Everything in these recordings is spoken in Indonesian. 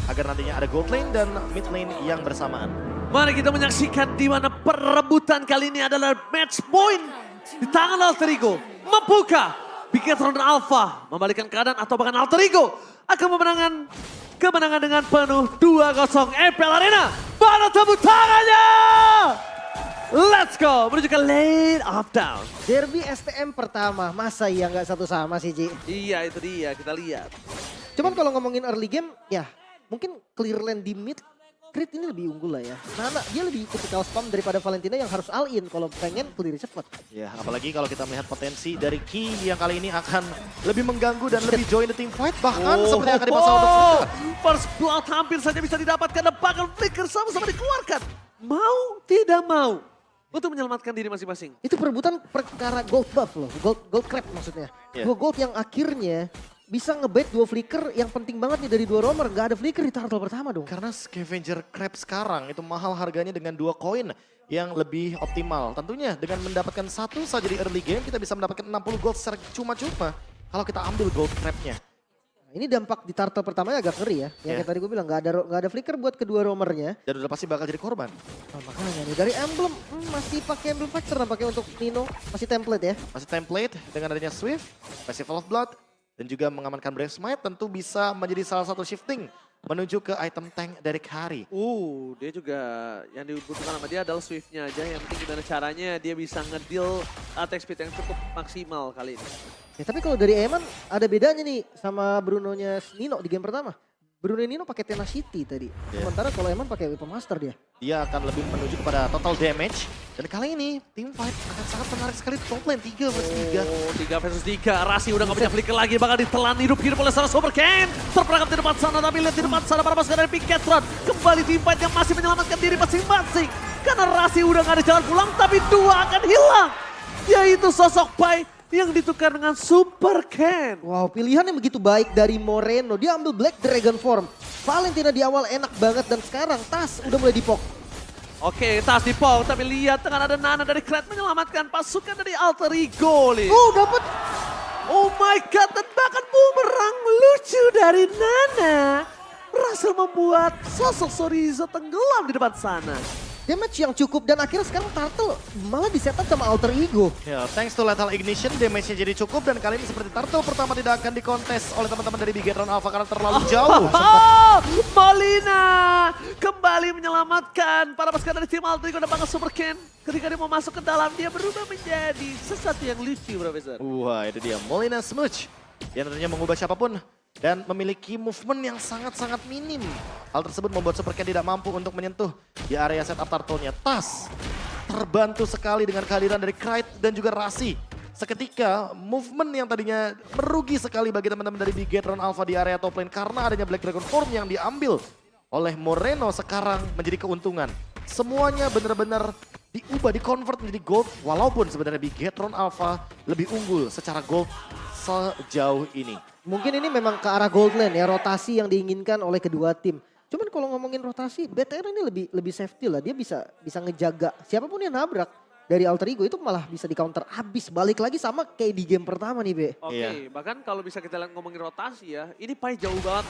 agar nantinya ada gold lane dan mid lane yang bersamaan. Mari kita menyaksikan di mana perebutan kali ini adalah match point di tangan Alter Ego. Membuka Bigetron Alpha, membalikan keadaan atau bahkan Alter Ego akan kemenangan dengan penuh 2-0 EPL Arena. Mana tepuk tangannya? Let's go, menuju ke lane of down. Derby STM pertama, masa iya nggak satu sama sih Ji? Iya itu dia, kita lihat. Cuman kalau ngomongin early game, ya mungkin clear lane di mid, Crit ini lebih unggul lah ya. Nana dia lebih typical spam daripada Valentina yang harus all in kalau pengen clear cepet. Ya, apalagi kalau kita melihat potensi dari Ki yang kali ini akan lebih mengganggu dan lebih join the team fight. Bahkan seperti yang akan dipasang untuk Flicker. First blood hampir saja bisa didapatkan dan bahkan Flicker sama-sama dikeluarkan. Mau tidak mau untuk menyelamatkan diri masing-masing. Itu perebutan perkara gold buff loh, gold crab maksudnya. Yeah. Dua gold yang akhirnya bisa ngebait dua flicker yang penting banget nih dari dua roamer. Gak ada flicker di turtle pertama dong. Karena Scavenger Crab sekarang itu mahal harganya dengan 2 koin yang lebih optimal. Tentunya dengan mendapatkan satu saja di early game kita bisa mendapatkan 60 gold secara cuma-cuma kalau kita ambil gold crabnya. Ini dampak di turtle pertamanya agak ngeri ya. Yang kayak tadi gue bilang gak ada flicker buat kedua roamernya. Dan udah pasti bakal jadi korban. Nah, makanya nih dari emblem masih pakai emblem Factor nampaknya untuk Nino. Masih template ya. Masih template dengan adanya Swift, Festival of Blood, dan juga mengamankan Brave Smite tentu bisa menjadi salah satu shifting menuju ke item tank dari Kari. Dia juga yang dibutuhkan sama dia adalah Swift-nya aja. Yang penting gimana caranya dia bisa ngedeal attack speed yang cukup maksimal kali ini. Ya, tapi kalau dari Eman ada bedanya nih sama Bruno-nya Nino di game pertama. Bruno Nino pakai Tenacity tadi. Sementara kalau Eman pakai Weapon Master dia. Dia akan lebih menuju kepada total damage. Dan kali ini team fight akan sangat menarik sekali top lane 3 versus 3. Oh, 3 versus 3. Rasi udah gak punya flicker lagi. Bakal ditelan hidup-hidup oleh seorang Super Ken. Terperangkap di depan sana. Tapi lihat di depan sana para pasukan dari Bigetron. Kembali team fight yang masih menyelamatkan diri masing-masing. Karena Rasi udah gak ada jalan pulang. Tapi 2 akan hilang. Yaitu sosok Pai yang ditukar dengan Super Ken. Wow, pilihan yang begitu baik dari Moreno. Dia ambil Black Dragon Form. Valentina di awal enak banget dan sekarang Tas udah mulai dipok. Oke, Tas dipok. Tapi lihat dengan ada Nana dari Kret menyelamatkan pasukan dari Alter Ego. Dapat. Oh my god, dan bahkan bumerang lucu dari Nana berhasil membuat sosok Sorizo tenggelam di depan sana. Damage yang cukup dan akhirnya sekarang Turtle malah disetup sama Alter Ego. Ya, thanks to Lethal Ignition, damage-nya jadi cukup dan kali ini seperti Turtle pertama tidak akan dikontes oleh teman-teman dari Bigetron Alpha karena terlalu jauh. Molina kembali menyelamatkan para pasukan dari tim Alter Ego dan bahkan Super Ken. Ketika dia mau masuk ke dalam, dia berubah menjadi sesuatu yang lucu, Profesor. Wah, itu dia Molina Smooch yang tentunya mengubah siapapun dan memiliki movement yang sangat-sangat minim. Hal tersebut membuat Super Ken tidak mampu untuk menyentuh di area setup turtle-nya. Tas terbantu sekali dengan kehadiran dari Krait dan juga Rasi. Seketika movement yang tadinya merugi sekali bagi teman-teman dari Bigetron Alpha di area top lane karena adanya Black Dragon Form yang diambil oleh Moreno sekarang menjadi keuntungan. Semuanya benar-benar diubah, di-convert menjadi gold walaupun sebenarnya Bigetron Alpha lebih unggul secara gold sejauh ini. Mungkin ini memang ke arah gold lane ya, rotasi yang diinginkan oleh kedua tim. Cuman kalau ngomongin rotasi, BTR ini lebih safety lah. Dia bisa ngejaga siapapun yang nabrak dari Alter Ego itu malah bisa di counter abis. Balik lagi sama kayak di game pertama nih Be. Oke, bahkan kalau bisa kita lihat ngomongin rotasi ya, ini Pai jauh banget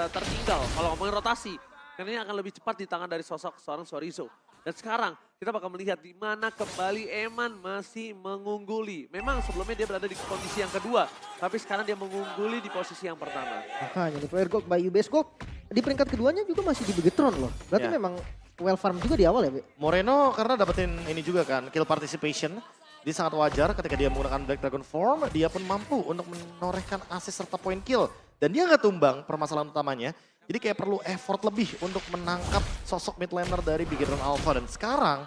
tertinggal kalau ngomongin rotasi. Karena ini akan lebih cepat di tangan dari sosok seorang Sorizo. Dan sekarang kita bakal melihat di mana kembali Eman masih mengungguli. Memang sebelumnya dia berada di kondisi yang kedua, tapi sekarang dia mengungguli di posisi yang pertama. Makanya nih player gold by UBS Gold di peringkat keduanya juga masih di Bigetron loh. Berarti memang well farm juga di awal ya Be? Moreno karena dapetin ini juga kan, kill participation. Dia sangat wajar ketika dia menggunakan Black Dragon Form, dia pun mampu untuk menorehkan assist serta point kill. Dan dia nggak tumbang permasalahan utamanya. Jadi kayak perlu effort lebih untuk menangkap sosok mid laner dari Bigetron Alpha. Dan sekarang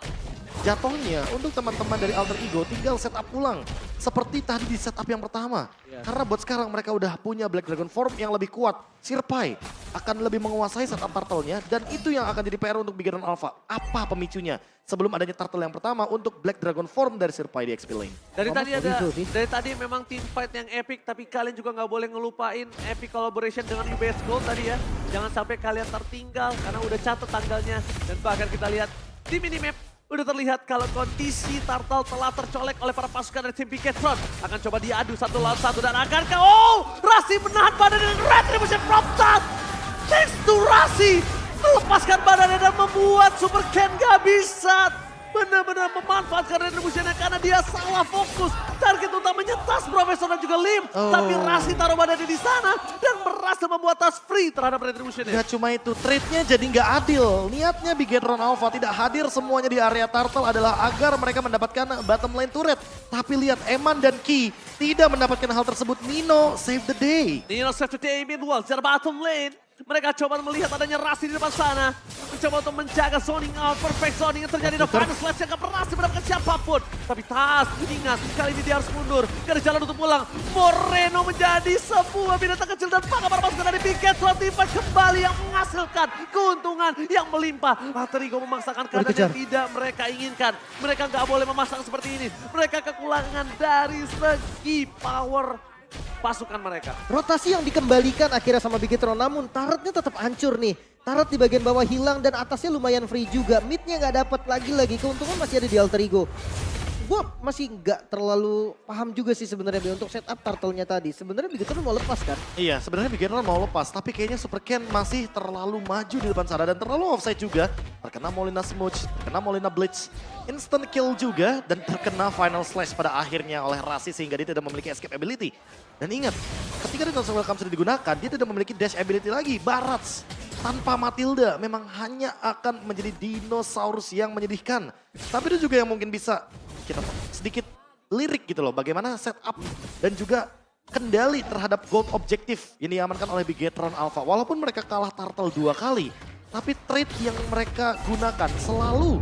jatuhnya untuk teman-teman dari Alter Ego tinggal setup ulang. Seperti tadi di setup yang pertama. Karena buat sekarang mereka udah punya Black Dragon Form yang lebih kuat. Sirpai akan lebih menguasai setup turtle-nya. Dan itu yang akan jadi PR untuk Bigetron Alpha. Apa pemicunya? Sebelum adanya turtle yang pertama untuk Black Dragon Form dari Sirpai di XP Lane. Dari tadi memang team fight yang epic, tapi kalian juga nggak boleh ngelupain epic collaboration dengan UBS Gold tadi ya. Jangan sampai kalian tertinggal karena udah catat tanggalnya. Dan bahkan kita lihat di minimap udah terlihat kalau kondisi Turtle telah tercolek oleh para pasukan dari tim Bigetron. Akan coba diadu 1 lawan 1 dan akankah Rasi menahan badan dengan Retribution from Taz. Thanks to Rasi melepaskan badannya dan membuat Super Ken gak bisa benar-benar memanfaatkan retributionnya karena dia salah fokus. Target utamanya tas Profesor dan juga Lim. Tapi Rasi taruh badannya di sana dan berhasil membuat tas free terhadap retributionnya. Gak cuma itu, trade-nya jadi nggak adil. Niatnya Bigetron Alpha tidak hadir semuanya di area turtle adalah agar mereka mendapatkan bottom lane turret. Tapi lihat Eman dan Ki tidak mendapatkan hal tersebut. Nino save the day. Nino save the day mid-wall secara bottom lane. Mereka coba melihat adanya Rasi di depan sana. Mencoba untuk menjaga zoning, perfect zoning yang terjadi. Dan final slash yang gak berhasil mendapatkan siapapun. Tapi Tas, ingat kali ini dia harus mundur. Gak ada jalan untuk pulang. Moreno menjadi sebuah binatang kecil dan bangga para pasukan dari Bigetron Teamfight kembali yang menghasilkan keuntungan yang melimpah. Alterigo memaksakan keadaan yang tidak mereka inginkan. Mereka gak boleh memasang seperti ini. Mereka kekurangan dari segi power pasukan mereka. Rotasi yang dikembalikan akhirnya sama Bigetron, namun turretnya tetap hancur nih. Turret di bagian bawah hilang dan atasnya lumayan free juga. Midnya nggak dapat lagi-lagi, keuntungan masih ada di Alterigo. Gue masih nggak terlalu paham juga sih sebenarnya untuk setup turtle-nya tadi. Sebenarnya Bigetron mau lepas kan? Iya, sebenarnya Bigetron mau lepas, tapi kayaknya Super Ken masih terlalu maju di depan sana dan terlalu offside juga. Terkena Molina Smooch, terkena Molina Blitz, instant kill juga dan terkena final slash pada akhirnya oleh Rasi sehingga dia tidak memiliki escape ability. Dan ingat, ketika Dinosaur Welcome sudah digunakan, dia tidak memiliki dash ability lagi. Barats tanpa Matilda memang hanya akan menjadi dinosaurus yang menyedihkan. Tapi itu juga yang mungkin bisa kita sedikit lirik gitu loh, bagaimana setup dan juga kendali terhadap gold objektif yang diamankan oleh Bigetron Alpha. Walaupun mereka kalah turtle 2 kali, tapi trade yang mereka gunakan selalu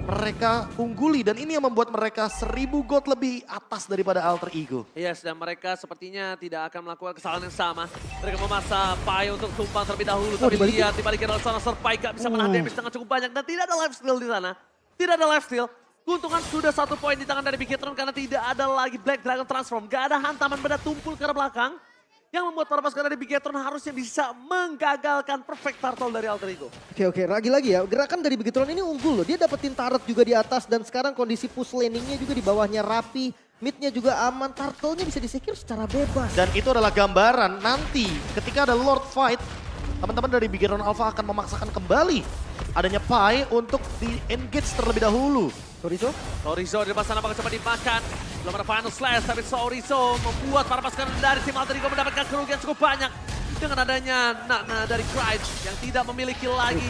mereka ungguli dan ini yang membuat mereka 1000 gold lebih atas daripada Alter Ego. Yes, dan mereka sepertinya tidak akan melakukan kesalahan yang sama. Mereka memaksa Pai untuk tumpang terlebih dahulu. Tapi lihat dibalikin oleh sana Pai gak bisa menahan damage dengan cukup banyak. Dan tidak ada life steal di sana. Tidak ada life steal. Keuntungan sudah 1 poin di tangan dari Bigetron karena tidak ada lagi Black Dragon Transform. Gak ada hantaman benda tumpul ke arah belakang. Yang membuat para pasukan dari Bigetron harusnya bisa menggagalkan perfect turtle dari Alter Ego. Oke, lagi-lagi ya, gerakan dari Bigetron ini unggul loh. Dia dapetin turret juga di atas dan sekarang kondisi push landingnya juga di bawahnya rapi. Midnya juga aman, turtle-nya bisa disecure secara bebas. Dan itu adalah gambaran nanti ketika ada Lord Fight, teman-teman dari Bigetron Alpha akan memaksakan kembali adanya Pai untuk di-engage terlebih dahulu. Sorizo di depan sana bakal coba dimakan. Belum ada final slash tapi Sorizo membuat para pasukan dari tim Alter Ego mendapatkan kerugian cukup banyak. Dengan adanya Nana dari Cryde yang tidak memiliki lagi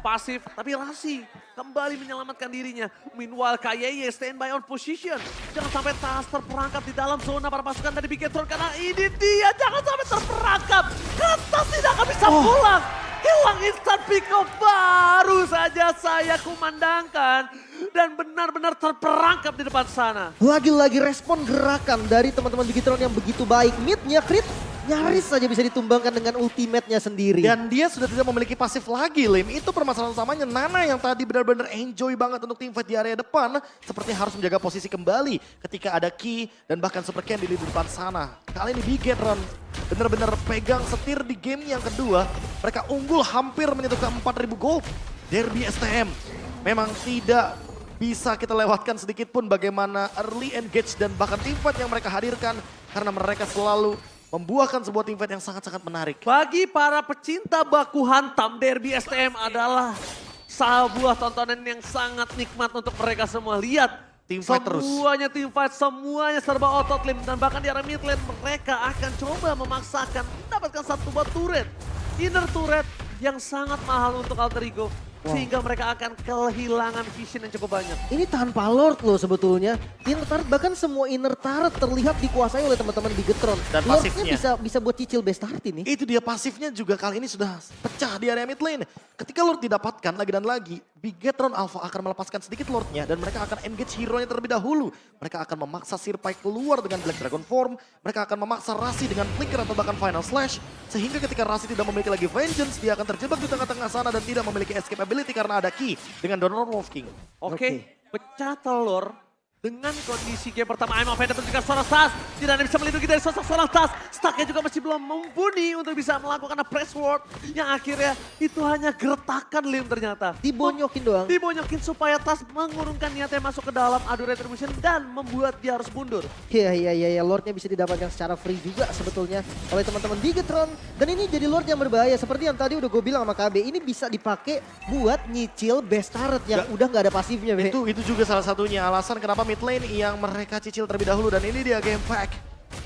pasif. Tapi Rasi kembali menyelamatkan dirinya. Meanwhile Kayeye standby on position. Jangan sampai Tas terperangkap di dalam zona para pasukan dari Bigetron. Karena ini dia jangan sampai terperangkap. Karena Tas tidak akan bisa pulang. Hilang instant pick up baru saja saya kumandangkan. Dan benar-benar terperangkap di depan sana. Lagi-lagi respon gerakan dari teman-teman Bigetron yang begitu baik. Midnya crit nyaris saja bisa ditumbangkan dengan ultimate-nya sendiri. Dan dia sudah tidak memiliki pasif lagi, Lim. Itu permasalahan utamanya. Nana yang tadi benar-benar enjoy banget untuk teamfight di area depan. Seperti harus menjaga posisi kembali ketika ada Ki dan bahkan Super Ken di depan sana. Kali ini Bigetron benar-benar pegang setir di game yang kedua. Mereka unggul hampir menyentuh ke 4000 gold. Derby STM memang tidak bisa kita lewatkan sedikit pun bagaimana early engage dan bahkan teamfight yang mereka hadirkan. Karena mereka selalu membuahkan sebuah teamfight yang sangat-sangat menarik. Bagi para pecinta baku hantam, Derby STM adalah sebuah tontonan yang sangat nikmat untuk mereka semua. Lihat, Teamfight terus. semuanya teamfight, semuanya serba otot, Lim. Dan bahkan di area mid lane mereka akan coba memaksakan mendapatkan satu buah turret. Inner turret yang sangat mahal untuk Alter Ego. Sehingga mereka akan kehilangan vision yang cukup banyak. Ini tanpa Lord loh sebetulnya. Inner turret bahkan semua inner turret terlihat dikuasai oleh teman-teman Bigetron. Dan Lordnya pasifnya. bisa buat cicil best start ini. Itu dia pasifnya juga kali ini sudah pecah di area mid lane. Ketika Lord didapatkan lagi dan lagi, Bigetron Alpha akan melepaskan sedikit Lordnya dan mereka akan engage hero-nya terlebih dahulu. Mereka akan memaksa Sirpai keluar dengan Black Dragon Form. Mereka akan memaksa Rasi dengan Flicker atau bahkan Final Slash. Sehingga ketika Rasi tidak memiliki lagi Vengeance, dia akan terjebak di tengah-tengah sana dan tidak memiliki escape ability karena ada Ki dengan Donor Wolf King. Oke, pecah telur Dengan kondisi game pertama, Emma Fender dan juga seorang Tas. Tidak ada yang bisa melindungi dari sosok seorang Tas. Stucknya juga masih belum mumpuni untuk bisa melakukan press ward. Yang akhirnya itu hanya gertakan Lim ternyata. Dibonyokin doang. Dibonyokin supaya Tas mengurungkan niatnya masuk ke dalam adu retribution dan membuat dia harus mundur. Iya, Lordnya bisa didapatkan secara free juga sebetulnya oleh teman-teman Bigetron. Dan ini jadi Lord yang berbahaya, seperti yang tadi udah gue bilang sama KB, ini bisa dipakai buat nyicil best turret yang udah nggak ada pasifnya. Be. Itu juga salah satunya alasan kenapa mid lane yang mereka cicil terlebih dahulu. Dan ini dia game pack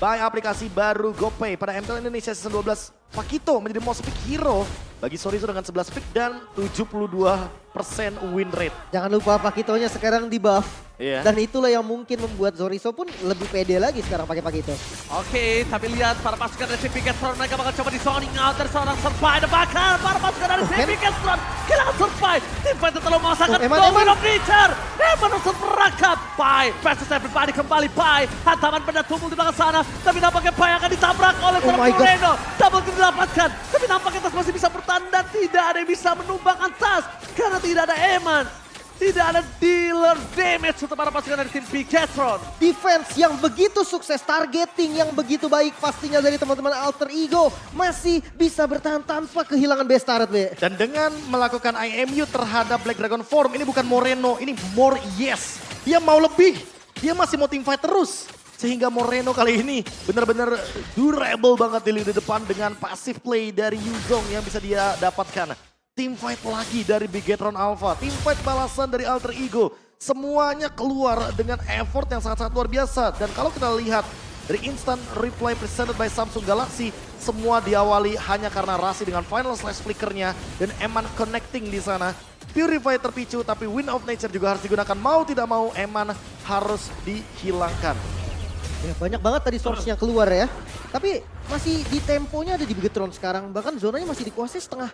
by aplikasi baru GoPay pada MPL Indonesia Season 12. Pakito menjadi most pick hero bagi Sorizo dengan 11 pick dan 72% win rate. Jangan lupa Pakitonya sekarang di buff. Iya. Dan itulah yang mungkin membuat Zorizo pun lebih pede lagi sekarang pakai Pakito. Oke, tapi lihat para pasukan dari tim Bigetron, mereka bakal coba di zoning out dari seorang Survive. Dan bakal para pasukan dari tim Bigetron kehilangan Survive. Tim Fighter terlalu memasakkan Domin of Nature. Eman untuk merangkap. Pai versus everybody kembali. Pai, hantaman benda tumpul di belakang sana. Tapi nampaknya Pai akan ditabrak oleh seorang Moreno. Double kill didapatkan. Tapi nampaknya Tas masih bisa bertahan dan tidak ada yang bisa menumbangkan Tas. Karena tidak ada Eman. Tidak ada dealer damage untuk para pasukan dari tim Bigetron. Defense yang begitu sukses, targeting yang begitu baik pastinya dari teman-teman Alter Ego. Masih bisa bertahan tanpa kehilangan best turret, Be. Dan dengan melakukan IMU terhadap Black Dragon Form, ini bukan Moreno, ini more yes. Dia mau lebih, dia masih mau teamfight terus. Sehingga Moreno kali ini benar-benar durable banget di lini depan dengan passive play dari Yuzong yang bisa dia dapatkan. Team fight lagi dari Bigetron Alpha, team fight balasan dari Alter Ego. Semuanya keluar dengan effort yang sangat-sangat luar biasa. Dan kalau kita lihat dari instant replay presented by Samsung Galaxy, semua diawali hanya karena Rasi dengan final slash flickernya dan Eman connecting di sana. Purify terpicu tapi Wind of Nature juga harus digunakan. Mau tidak mau Eman harus dihilangkan. Ya, banyak banget tadi source-nya keluar ya. Tapi masih di temponya ada di Bigetron sekarang. Bahkan zonanya masih dikuasai setengah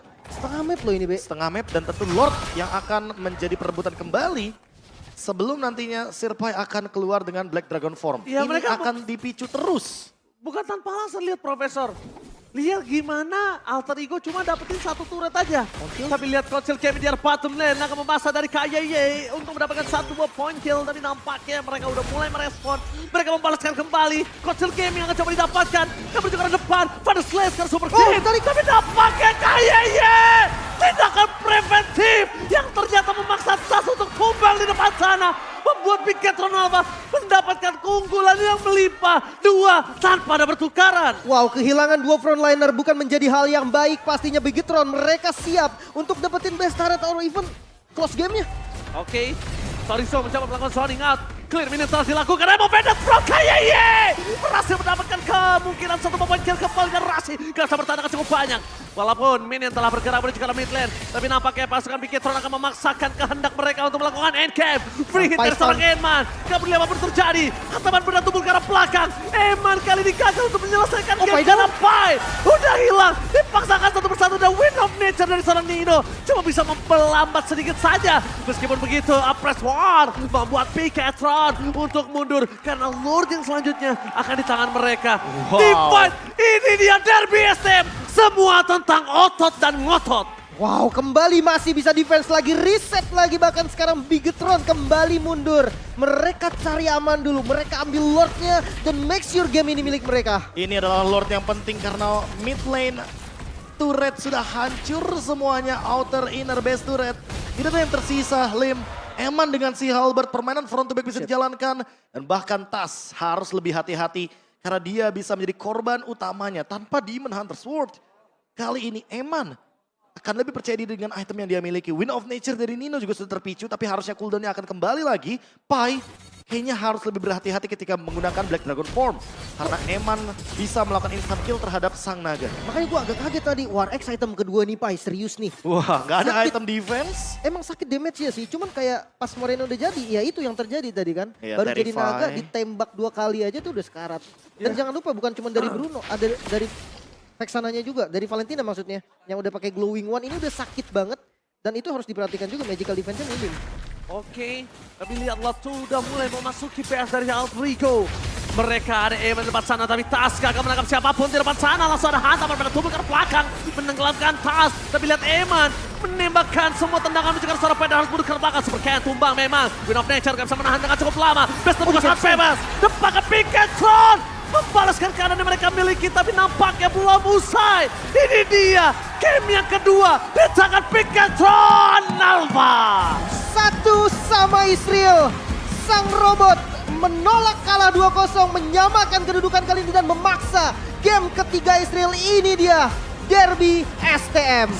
map loh ini, Be. Setengah map dan tentu Lord yang akan menjadi perebutan kembali. Sebelum nantinya Sirpai akan keluar dengan Black Dragon Form. Ya, ini mereka akan dipicu terus. Bukan tanpa alasan, lihat Profesor. Lihat gimana Alter Ego cuma dapetin satu turret aja. Tapi lihat Kocil Kemi di bottom lane akan memasang dari KYY untuk mendapatkan satu buah point kill. Tapi nampaknya mereka udah mulai merespon. Mereka membalaskan kembali. Kocil Kemi yang akan coba didapatkan. Yang juga ke depan. Pada Slash karena super kill. Tapi nampaknya KYY tindakan preventif yang ternyata memaksa Tas untuk tumbang di depan sana. Membuat Bigetron Alpha mendapatkan keunggulan yang melimpah. 2 tanpa ada bertukaran. Wow, kehilangan 2 frontliner bukan menjadi hal yang baik pastinya Bigetron. Mereka siap untuk dapetin best turret or even close game-nya. Oke, Sorizo mencoba melakukan zoning out. Clear minute telah dilakukan. Emo Bandit from KYY berhasil mendapatkan kemungkinan satu poin kill kembali dan Rasi gak bisa bertahan cukup banyak. Walaupun minion telah bergerak menuju ke mid lane, tapi nampaknya pasukan Bigetron akan memaksakan kehendak mereka untuk melakukan endgame. Free hit dari seorang Eman. Gak peduli apapun terjadi. Hantaman benda tubuh ke arah belakang. Eman kali ini gagal untuk menyelesaikan game karena Pai udah hilang. Dipaksakan satu persatu dan Wind of Nature dari seorang Nino cuma bisa memperlambat sedikit saja. Meskipun begitu, Press War membuat Bigetron untuk mundur karena Lord yang selanjutnya akan di tangan mereka. Team fight, ini dia Derby SM. Semua tentang otot dan ngotot. Wow, kembali masih bisa defense lagi, reset lagi, bahkan sekarang Bigetron kembali mundur. Mereka cari aman dulu, mereka ambil Lordnya dan make sure game ini milik mereka. Ini adalah Lord yang penting karena mid lane turret sudah hancur semuanya, outer inner base turret. Tidak ada yang tersisa, Lim. Eman dengan si Halberd, permainan front to back bisa dijalankan. Dan bahkan Tas harus lebih hati-hati karena dia bisa menjadi korban utamanya tanpa Demon Hunter Sword. Kali ini Eman akan lebih percaya diri dengan item yang dia miliki. Wind of Nature dari Nino juga sudah terpicu, tapi harusnya cooldownnya akan kembali lagi. Pai kayaknya harus lebih berhati-hati ketika menggunakan Black Dragon Form. Karena Eman bisa melakukan instant kill terhadap Sang Naga. Makanya gue agak kaget tadi, War X item kedua nih Pai, serius nih. Wah, gak ada Sakit. item defense. Emang sakit damage ya sih, cuman kayak pas Moreno udah jadi, ya itu yang terjadi tadi kan. Iya, Baru jadi Terrify. naga, ditembak 2 kali aja tuh udah sekarat. Dan jangan lupa bukan cuma dari Bruno, ada dari Vexananya juga, dari Valentina maksudnya. Yang udah pakai Glowing One, ini udah sakit banget. Dan itu harus diperhatikan juga, magical defense-nya minim. Oke, tapi lihatlah tuh udah mulai memasuki PS dari Alter Ego. Mereka ada Eman di depan sana, tapi Tas gagal menangkap siapapun di depan sana. Langsung ada hantaman pada tubuh ke belakang, menenggelamkan Tas. Tapi lihat Eman menembakkan semua tendangan menuju ke arah Peda, harus mundur ke belakang. Super Ken tumbang memang. Win of Nature gak bisa menahan dengan cukup lama. Best terbuka saat bebas. Depan Pinkatron membalaskan keadaan yang mereka miliki, tapi nampaknya belum usai. Ini dia game yang kedua di tangan Pinkatron Alpha. 1-1 Israel. Sang robot menolak kalah 2-0, menyamakan kedudukan kali ini dan memaksa game ketiga Israel. Ini dia Derby STM.